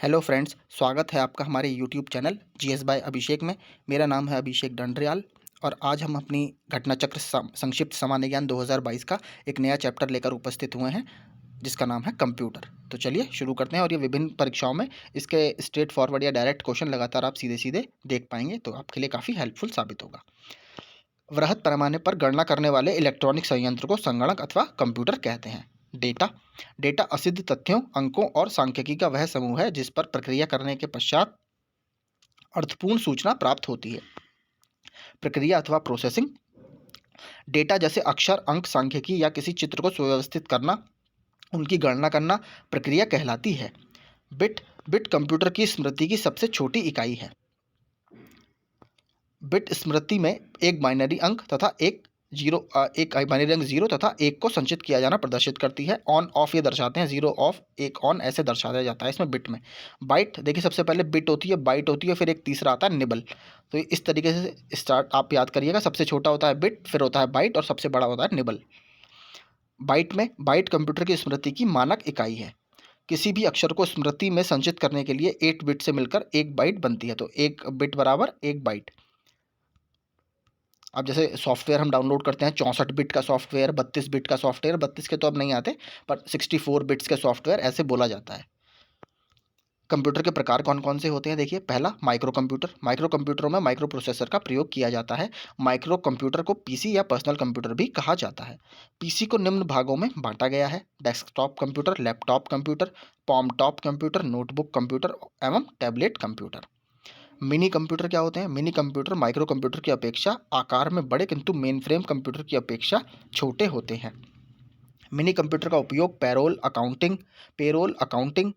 Hello friends, स्वागत है आपका हमारे यूट्यूब चैनल जीएस बाय अभिषेक में। मेरा नाम है अभिषेक डंडरियाल और आज हम अपनी घटना चक्र संक्षिप्त सामान्य ज्ञान 2022 का एक नया चैप्टर लेकर उपस्थित हुए हैं जिसका नाम है कंप्यूटर। तो चलिए शुरू करते हैं और ये विभिन्न परीक्षाओं में इसके स्ट्रेट फॉरवर्ड या डायरेक्ट क्वेश्चन लगातार आप सीधे सीधे देख पाएंगे, तो आपके लिए काफ़ी हेल्पफुल साबित होगा। वृहद पैमाने पर गणना करने वाले इलेक्ट्रॉनिक संयंत्र को संगणक अथवा कंप्यूटर कहते हैं। डेटा डेटा असिद्ध तथ्यों, अंकों और सांख्यिकी का वह समूह है जिस पर प्रक्रिया करने के पश्चात अर्थपूर्ण सूचना प्राप्त होती है। प्रक्रिया अथवा प्रोसेसिंग डेटा जैसे अक्षर, अंक, सांख्यिकी या किसी चित्र को सुव्यवस्थित करना, उनकी गणना करना प्रक्रिया कहलाती है। बिट बिट कंप्यूटर की स्मृति की सबसे छोटी इकाई है। बिट स्मृति में एक बाइनरी अंक तथा एक बाइनरी अंक 0 तथा 1 को संचित किया जाना प्रदर्शित करती है। ऑन ऑफ ये दर्शाते हैं, 0 ऑफ 1 ऑन ऐसे दर्शाया जाता है इसमें बिट में। बाइट देखिए, सबसे पहले बिट होती है, बाइट होती है, फिर एक तीसरा आता है निबल। तो इस तरीके से स्टार्ट आप याद करिएगा। सबसे छोटा होता है बिट, फिर होता है बाइट और सबसे बड़ा होता है निबल। बाइट कंप्यूटर की स्मृति की मानक इकाई है। किसी भी अक्षर को स्मृति में संचित करने के लिए 8 बिट से मिलकर 1 बाइट बनती है। तो 1 बिट बराबर 1 बाइट। अब जैसे सॉफ्टवेयर हम डाउनलोड करते हैं, 64 बिट का सॉफ्टवेयर, 32 बिट का सॉफ्टवेयर, 32 के तो अब नहीं आते, पर 64 बिट्स के सॉफ्टवेयर ऐसे बोला जाता है। कंप्यूटर के प्रकार कौन कौन से होते हैं? देखिए, पहला माइक्रो कंप्यूटर। माइक्रो कंप्यूटरों में माइक्रो प्रोसेसर का प्रयोग किया जाता है। माइक्रो कंप्यूटर को पीसी या पर्सनल कंप्यूटर भी कहा जाता है। पीसी को निम्न भागों में बांटा गया है: desktop computer, laptop computer, palm top computer, notebook computer एवं टैबलेट कंप्यूटर। मिनी कंप्यूटर क्या होते हैं? मिनी कंप्यूटर माइक्रो कंप्यूटर की अपेक्षा आकार में बड़े किंतु मेन फ्रेम कंप्यूटर की अपेक्षा छोटे होते हैं। मिनी कंप्यूटर का उपयोग पेरोल अकाउंटिंग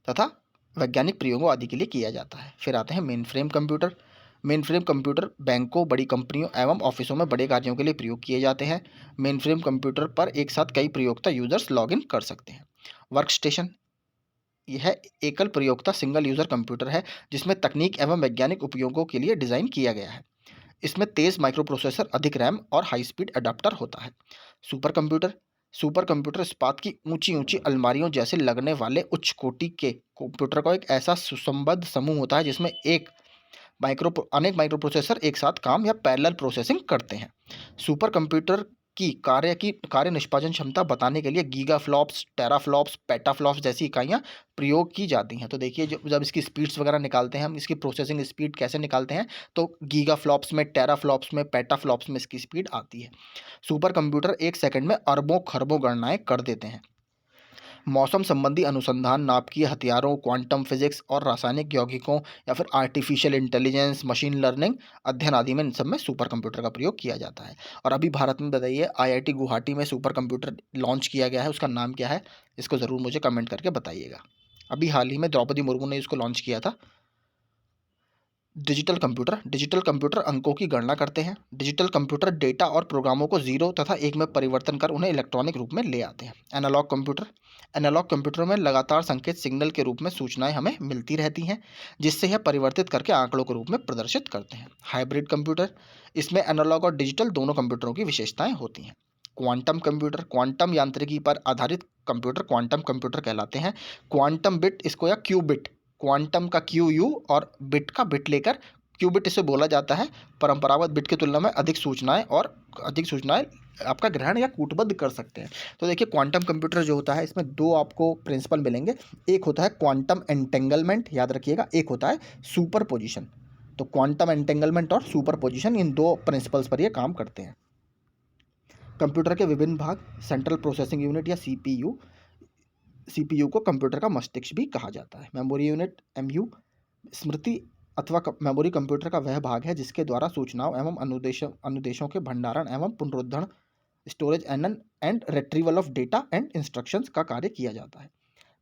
तथा वैज्ञानिक प्रयोगों आदि के लिए किया जाता है। फिर आते हैं main frame computer. Main frame computer बैंकों, बड़ी कंपनियों एवं ऑफिसों में बड़े कार्यों के लिए प्रयोग किए जाते हैं। मेन फ्रेम कंप्यूटर पर एक साथ कई प्रयोक्ता यूजर्स लॉगिन कर सकते हैं। वर्क स्टेशन यह एकल प्रयोक्ता सिंगल यूजर कंप्यूटर है जिसमें तकनीक एवं वैज्ञानिक उपयोगों के लिए डिजाइन किया गया है। इसमें तेज माइक्रो प्रोसेसर, अधिक रैम और हाई स्पीड अडाप्टर होता है। सुपर कंप्यूटर सुपर कंप्यूटर इस्पात की ऊंची ऊंची अलमारियों जैसे लगने वाले उच्च कोटि के कंप्यूटर का एक ऐसा सुसंबद्ध समूह होता है जिसमें अनेक माइक्रो प्रोसेसर एक साथ काम या पैरेलल प्रोसेसिंग करते हैं। सुपर कंप्यूटर की कार्य निष्पादन क्षमता बताने के लिए गीगाफ्लॉप्स, टेराफ्लॉप्स, पेटाफ्लॉप्स जैसी इकाइयाँ प्रयोग की जाती हैं। तो देखिए, जब इसकी स्पीड्स वगैरह निकालते हैं हम, इसकी प्रोसेसिंग स्पीड कैसे निकालते हैं, तो गीगाफ्लॉप्स में, टेराफ्लॉप्स में, पेटाफ्लॉप्स में इसकी स्पीड आती है। सुपर कंप्यूटर एक सेकंड में अरबों खरबों गणनाएं कर देते हैं। मौसम संबंधी अनुसंधान, नाभिकीय हथियारों, क्वांटम फिजिक्स और रासायनिक यौगिकों या फिर आर्टिफिशियल इंटेलिजेंस, मशीन लर्निंग अध्ययन आदि में इन सब में सुपर कंप्यूटर का प्रयोग किया जाता है। और अभी भारत में बताइए, आईआईटी गुवाहाटी में सुपर कंप्यूटर लॉन्च किया गया है, उसका नाम क्या है? इसको ज़रूर मुझे कमेंट करके बताइएगा। अभी हाल ही में द्रौपदी मुर्मू ने इसको लॉन्च किया था। डिजिटल कंप्यूटर अंकों की गणना करते हैं। डिजिटल कंप्यूटर डेटा और प्रोग्रामों को 0 तथा 1 में परिवर्तन कर उन्हें इलेक्ट्रॉनिक रूप में ले आते हैं। एनालॉग कंप्यूटर में लगातार संकेत सिग्नल के रूप में सूचनाएं हमें मिलती रहती हैं, जिससे यह परिवर्तित करके आंकड़ों के रूप में प्रदर्शित करते हैं। हाइब्रिड कंप्यूटर, इसमें एनालॉग और डिजिटल दोनों कंप्यूटरों की विशेषताएं होती हैं। क्वांटम यांत्रिकी पर आधारित कंप्यूटर क्वांटम कंप्यूटर कहलाते हैं। क्वांटम बिट इसको या क्यूबिट, क्वांटम का क्यू यू और बिट का बिट लेकर क्यूबिट इसे बोला जाता है। परंपरागत बिट की तुलना में अधिक सूचनाएं आपका ग्रहण या कूटबद्ध कर सकते हैं। तो देखिए, क्वांटम कंप्यूटर जो होता है, इसमें दो आपको प्रिंसिपल मिलेंगे। एक होता है क्वांटम एंटेंगलमेंट, याद रखिएगा, एक होता है सुपर पोजिशन। तो क्वांटम एंटेंगलमेंट और सुपर पोजिशन, इन दो प्रिंसिपल्स पर ये काम करते हैं। कंप्यूटर के विभिन्न भाग, सेंट्रल प्रोसेसिंग यूनिट या सीपीयू को कंप्यूटर का मस्तिष्क भी कहा जाता है। मेमोरी यूनिट, एमयू, स्मृति अथवा मेमोरी कंप्यूटर का वह भाग है जिसके द्वारा सूचनाओं एवं अनुदेशों के भंडारण एवं पुनरुद्धरण, storage and retrieval of data and instructions का कार्य किया जाता है।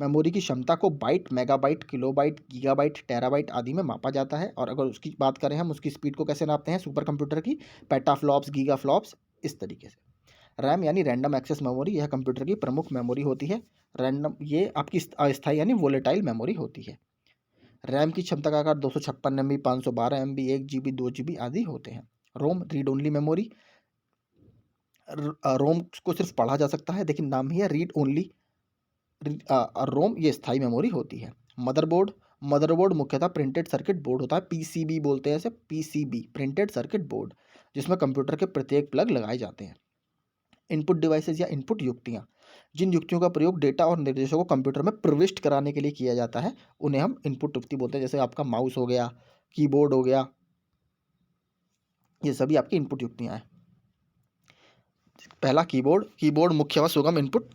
मेमोरी की क्षमता को byte, megabyte, kilobyte, gigabyte, terabyte आदि में मापा जाता है। और अगर उसकी बात करें हम, उसकी स्पीड को कैसे नापते हैं सुपर कंप्यूटर की? पेटाफ्लॉप्स, गीगाफ्लॉप्स, इस तरीके से। रैम यानी रैंडम एक्सेस मेमोरी, यह कंप्यूटर की प्रमुख मेमोरी होती है। रैंडम, ये आपकी अस्थायी यानी वोलेटाइल मेमोरी होती है। रैम की क्षमता का आकार 256 MB, 512 MB, 1 GB, 2 GB आदि होते हैं। रोम, रीड ओनली मेमोरी। रोम को सिर्फ पढ़ा जा सकता है, लेकिन नाम ही है रीड ओनली। रोम ये स्थायी मेमोरी होती है। मदरबोर्ड, मदरबोर्ड मुख्यतः प्रिंटेड सर्किट बोर्ड होता है, पीसीबी बोलते हैं इसे, पीसीबी प्रिंटेड सर्किट बोर्ड, जिसमें कंप्यूटर के प्रत्येक प्लग लगाए जाते हैं। इनपुट डिवाइसेज या इनपुट युक्तियाँ, जिन युक्तियों का प्रयोग डेटा और निर्देशों को कंप्यूटर में प्रविष्ट कराने के लिए किया जाता है उन्हें हम इनपुट युक्ति बोलते हैं। जैसे आपका माउस हो गया, कीबोर्ड हो गया, ये सभी आपकी इनपुट युक्तियाँ हैं। पहला कीबोर्ड। कीबोर्ड मुख्य व सुगम इनपुट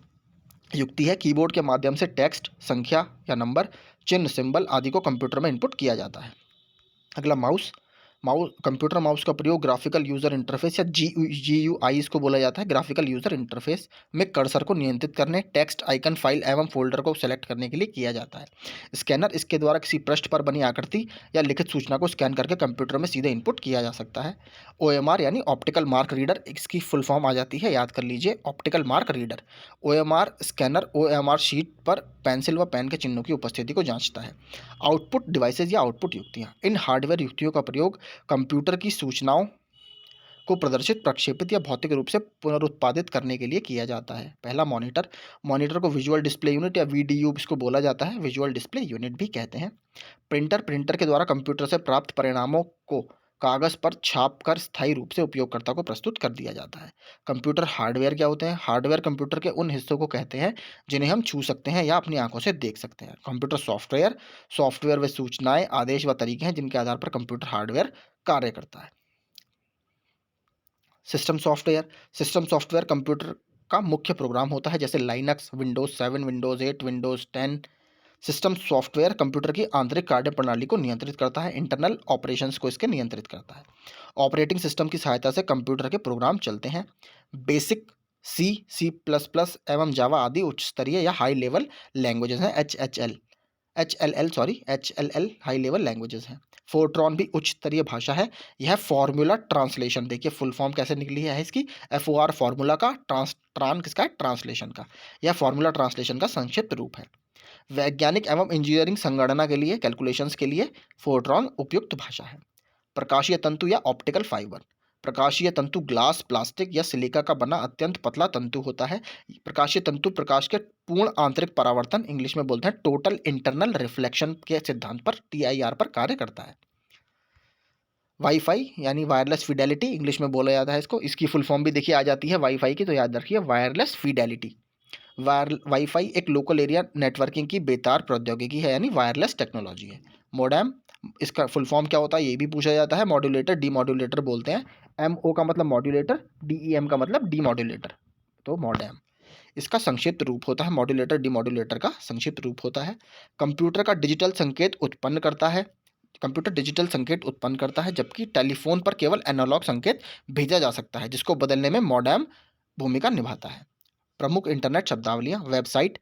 युक्ति है। कीबोर्ड के माध्यम से टेक्स्ट, संख्या या नंबर, चिन्ह, सिंबल आदि को कंप्यूटर में इनपुट किया जाता है। अगला माउस। कंप्यूटर माउस का प्रयोग ग्राफिकल यूजर इंटरफेस या GUI इसको बोला जाता है, ग्राफिकल यूजर इंटरफेस में कर्सर को नियंत्रित करने, टेक्स्ट, आइकन, फाइल एवं फोल्डर को सेलेक्ट करने के लिए किया जाता है। स्कैनर। इसके द्वारा किसी पृष्ठ पर बनी आकृति या लिखित सूचना को स्कैन करके कंप्यूटर में सीधे इनपुट किया जा सकता है। OMR यानी ऑप्टिकल मार्क रीडर, इसकी फुल फॉर्म आ जाती है, याद कर लीजिए, optical mark reader. OMR scanner OMR sheet पर पेंसिल व पेन के चिन्हों की उपस्थिति को जांचता है। आउटपुट डिवाइसेज या आउटपुट युक्तियाँ। इन हार्डवेयर युक्तियों का प्रयोग कंप्यूटर की सूचनाओं को प्रदर्शित, प्रक्षेपित या भौतिक रूप से पुनरुत्पादित करने के लिए किया जाता है। पहला मॉनिटर। मॉनिटर को विजुअल डिस्प्ले यूनिट या VDU इसको बोला जाता है, विजुअल डिस्प्ले यूनिट भी कहते हैं। प्रिंटर। प्रिंटर के द्वारा कंप्यूटर से प्राप्त परिणामों को कागज़ पर छाप कर स्थायी रूप से उपयोगकर्ता को प्रस्तुत कर दिया जाता है। कंप्यूटर हार्डवेयर क्या होते हैं? हार्डवेयर कंप्यूटर के उन हिस्सों को कहते हैं जिन्हें हम छू सकते हैं या अपनी आंखों से देख सकते हैं। Computer software. सॉफ्टवेयर व सूचनाएं, आदेश व तरीके हैं जिनके आधार पर कंप्यूटर हार्डवेयर कार्य करता है। System software. System software computer का मुख्य प्रोग्राम होता है, जैसे Linux, Windows 7, Windows 8, Windows 10। System software computer की आंतरिक कार्यप्रणाली को नियंत्रित करता है, इंटरनल ऑपरेशंस को इसके नियंत्रित करता है। ऑपरेटिंग सिस्टम की सहायता से कंप्यूटर के प्रोग्राम चलते हैं। बेसिक, C++ एवं जावा आदि उच्च स्तरीय या हाई लेवल लैंग्वेजेस हैं। HLL हाई लेवल लैंग्वेजेस हैं। फोर्ट्रॉन भी उच्च स्तरीय भाषा है। यह फॉर्मूला ट्रांसलेशन, देखिए फुल फॉर्म कैसे निकली है इसकी, FOR फॉर्मूला का, ट्रान किसका है, ट्रांसलेशन का। यह फॉर्मूला ट्रांसलेशन का संक्षिप्त रूप है। वैज्ञानिक एवं इंजीनियरिंग संगणना के लिए, कैलकुलेशंस के लिए फोर्ट्रॉन उपयुक्त भाषा है। प्रकाशीय तंतु या ऑप्टिकल फाइबर। प्रकाशीय तंतु ग्लास, प्लास्टिक या सिलिका का बना अत्यंत पतला तंतु होता है। प्रकाशीय तंतु प्रकाश के पूर्ण आंतरिक परावर्तन, इंग्लिश में बोलते हैं टोटल इंटरनल रिफ्लेक्शन के सिद्धांत पर, TIR पर कार्य करता है। वाईफाई यानी वायरलेस फिडेलिटी, इंग्लिश में बोला जाता है इसको, इसकी फुल फॉर्म भी देखिए आ जाती है वाईफाई की, तो याद रखिए वायरलेस फिडेलिटी। वाईफाई एक लोकल एरिया नेटवर्किंग की बेतार प्रौद्योगिकी है, यानी वायरलेस टेक्नोलॉजी है। मोडेम, इसका फुल फॉर्म क्या होता है ये भी पूछा जाता है। मॉड्यूलेटर, डीमॉड्यूलेटर बोलते हैं। MO का मतलब मॉड्यूलेटर, DEM का मतलब डीमॉड्यूलेटर, तो मॉडेम इसका संक्षिप्त रूप होता है। मॉड्यूलेटर डीमॉड्यूलेटर का संक्षिप्त रूप होता है। कंप्यूटर का डिजिटल संकेत उत्पन्न करता है, कंप्यूटर डिजिटल संकेत उत्पन्न करता है, जबकि टेलीफोन पर केवल एनालॉग संकेत भेजा जा सकता है, जिसको बदलने में मॉडेम भूमिका निभाता है। प्रमुख इंटरनेट शब्दावलियाँ। वेबसाइट,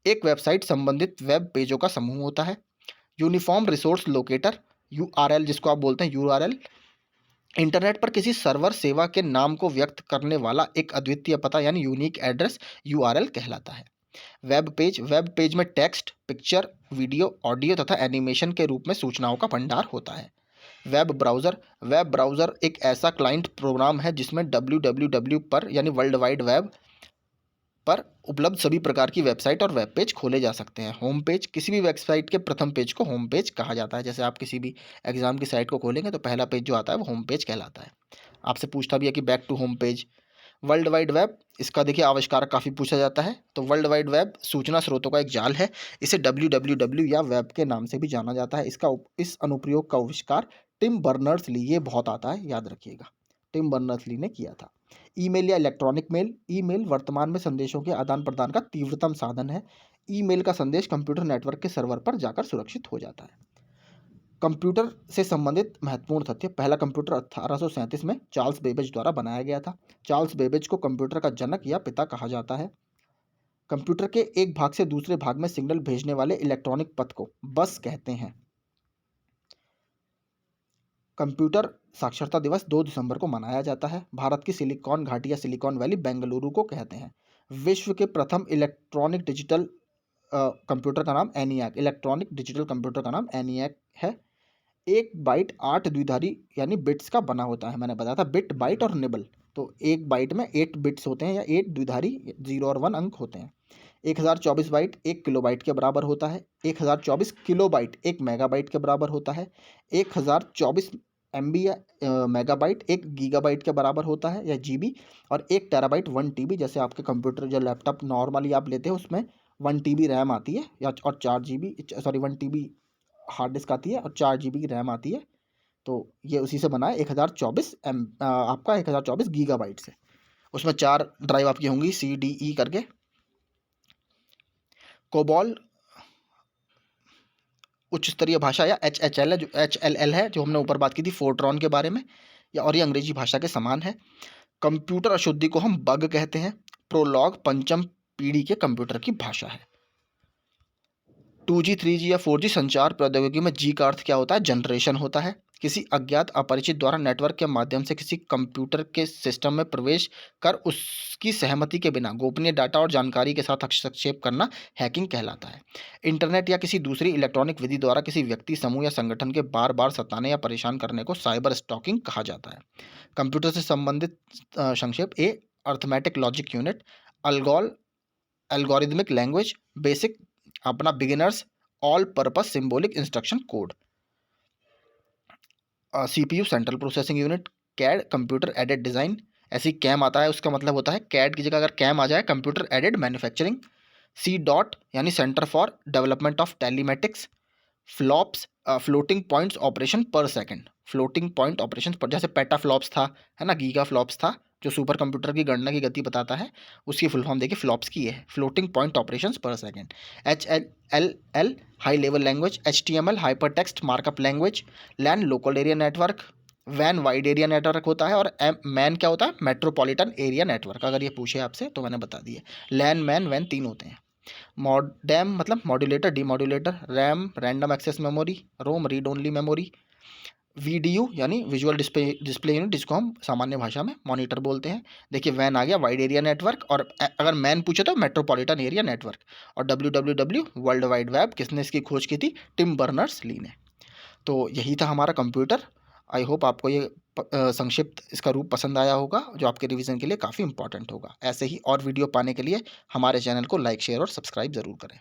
एक वेबसाइट संबंधित वेब पेजों का समूह होता है। यूनिफॉर्म रिसोर्स लोकेटर, URL जिसको आप बोलते हैं URL, इंटरनेट पर किसी सर्वर सेवा के नाम को व्यक्त करने वाला एक अद्वितीय पता यानी यूनिक एड्रेस URL कहलाता है। वेब पेज, वेब पेज में टेक्स्ट, पिक्चर, वीडियो, ऑडियो तथा एनिमेशन के रूप में सूचनाओं का भंडार होता है। वेब ब्राउज़र, वेब ब्राउज़र एक ऐसा क्लाइंट प्रोग्राम है जिसमें www पर यानी वर्ल्ड वाइड वेब पर उपलब्ध सभी प्रकार की वेबसाइट और वेब पेज खोले जा सकते हैं। होम पेज, किसी भी वेबसाइट के प्रथम पेज को होम पेज कहा जाता है। जैसे आप किसी भी एग्जाम की साइट को खोलेंगे तो पहला पेज जो आता है वो होम पेज कहलाता है। आपसे पूछता भी है कि back to home page. World wide web, इसका देखिए आविष्कार काफ़ी पूछा जाता है। तो वर्ल्ड वाइड वेब सूचना स्रोतों का एक जाल है। इसे www या वेब के नाम से भी जाना जाता है। इस अनुप्रयोग का आविष्कार टिम बर्नर्स ली, ये बहुत आता है, याद रखिएगा, टिम बर्नर्स ली ने किया था। ईमेल या इलेक्ट्रॉनिक मेल, ईमेल वर्तमान में संदेशों के आदान प्रदान का तीव्रतम साधन है। ईमेल का संदेश कंप्यूटर नेटवर्क के सर्वर पर जाकर सुरक्षित हो जाता है। कंप्यूटर से संबंधित महत्वपूर्ण तथ्य। पहला कंप्यूटर 1837 में चार्ल्स बेबेज द्वारा बनाया गया था। चार्ल्स बेबेज को कंप्यूटर का जनक या पिता कहा जाता है। कंप्यूटर के एक भाग से दूसरे भाग में सिग्नल भेजने वाले इलेक्ट्रॉनिक पथ को बस कहते हैं। कंप्यूटर साक्षरता दिवस 2 दिसंबर को मनाया जाता है। भारत की सिलिकॉन घाटी या सिलिकॉन वैली बेंगलुरु को कहते हैं। विश्व के प्रथम इलेक्ट्रॉनिक डिजिटल कंप्यूटर का नाम ENIAC, इलेक्ट्रॉनिक डिजिटल कंप्यूटर का नाम ENIAC है। एक बाइट 8 द्विधारी यानी बिट्स का बना होता है। मैंने बताया था बिट, बाइट और निबल, तो एक बाइट में 8 बिट्स होते हैं या 8 द्विधारी 0 और 1 अंक होते हैं। 1024 बाइट 1 किलोबाइट के बराबर होता है, 1024 किलोबाइट 1 मेगाबाइट के बराबर होता है, 1024 MB या मेगाबाइट 1 गीगाबाइट के बराबर होता है या GB, और 1 टेराबाइट 1 TB, जैसे आपके कंप्यूटर जो लैपटॉप नॉर्मली आप लेते हैं उसमें 1 TB रैम आती है या और 4 GB, sorry 1 TB hard disk आती है और 4 GB की रैम आती है। तो ये उसी से बना है 1024 आपका 1024 गीगाबाइट से। उसमें 4 ड्राइव आपकी होंगी CDE करके। कोबॉल उच्च स्तरीय भाषा या HHL है, जो HLL है, जो हमने ऊपर बात की थी फोर्ट्रॉन के बारे में, या और ये अंग्रेजी भाषा के समान है। कंप्यूटर अशुद्धि को हम बग कहते हैं। प्रोलॉग पंचम पीढ़ी के कंप्यूटर की भाषा है। 2G 3G या 4G संचार प्रौद्योगिकी में G का अर्थ क्या होता है? जनरेशन होता है। किसी अज्ञात अपरिचित द्वारा नेटवर्क के माध्यम से किसी कंप्यूटर के सिस्टम में प्रवेश कर उसकी सहमति के बिना गोपनीय डाटा और जानकारी के साथ हस्तक्षेप करना हैकिंग कहलाता है। इंटरनेट या किसी दूसरी इलेक्ट्रॉनिक विधि द्वारा किसी व्यक्ति, समूह या संगठन के बार बार सताने या परेशान करने को साइबर स्टॉकिंग कहा जाता है। कंप्यूटर से संबंधित संक्षेप: A arithmetic logic unit, ALGOL algorithmic language, BASIC अपना beginners, all purpose symbolic instruction code. CPU central processing unit, CAD computer aided design, ऐसी कैम आता है उसका मतलब होता है कैड की जगह अगर कैम आ जाए computer aided manufacturing. C dot यानी Centre for Development of Telematics. FLOPS floating points operation per second, floating point operation per, जैसे पेटा फ्लॉप्स था है ना, गीगा फ्लॉप्स था जो सुपर कंप्यूटर की गणना की गति बताता है, उसकी फुल फॉर्म देखिए फ्लॉप्स की है, floating point operations per second. HLL high level language, HTML hyper text markup language, LAN local area network, वैन वाइड एरिया नेटवर्क होता है, और मैन क्या होता है? Metropolitan area network. अगर ये पूछे आपसे तो मैंने बता दिया, लैन मैन वैन 3 होते हैं। मॉडेम मतलब modulator demodulator, RAM random access memory, ROM read only memory, VDU यानी विजुअल डिस्प्ले यूनिट, जिसको हम सामान्य भाषा में मॉनिटर बोलते हैं। देखिए वैन आ गया वाइड एरिया नेटवर्क, और अगर मैन पूछे तो मेट्रोपॉलिटन एरिया नेटवर्क, और WWW वर्ल्ड वाइड वेब किसने इसकी खोज की थी? टिम बर्नर्स ली ने। तो यही था हमारा कंप्यूटर। आई होप आपको ये संक्षिप्त इसका रूप पसंद आया होगा, जो आपके रिवीजन के लिए काफ़ी इंपॉर्टेंट होगा। ऐसे ही और वीडियो पाने के लिए हमारे चैनल को लाइक, शेयर और सब्सक्राइब ज़रूर करें।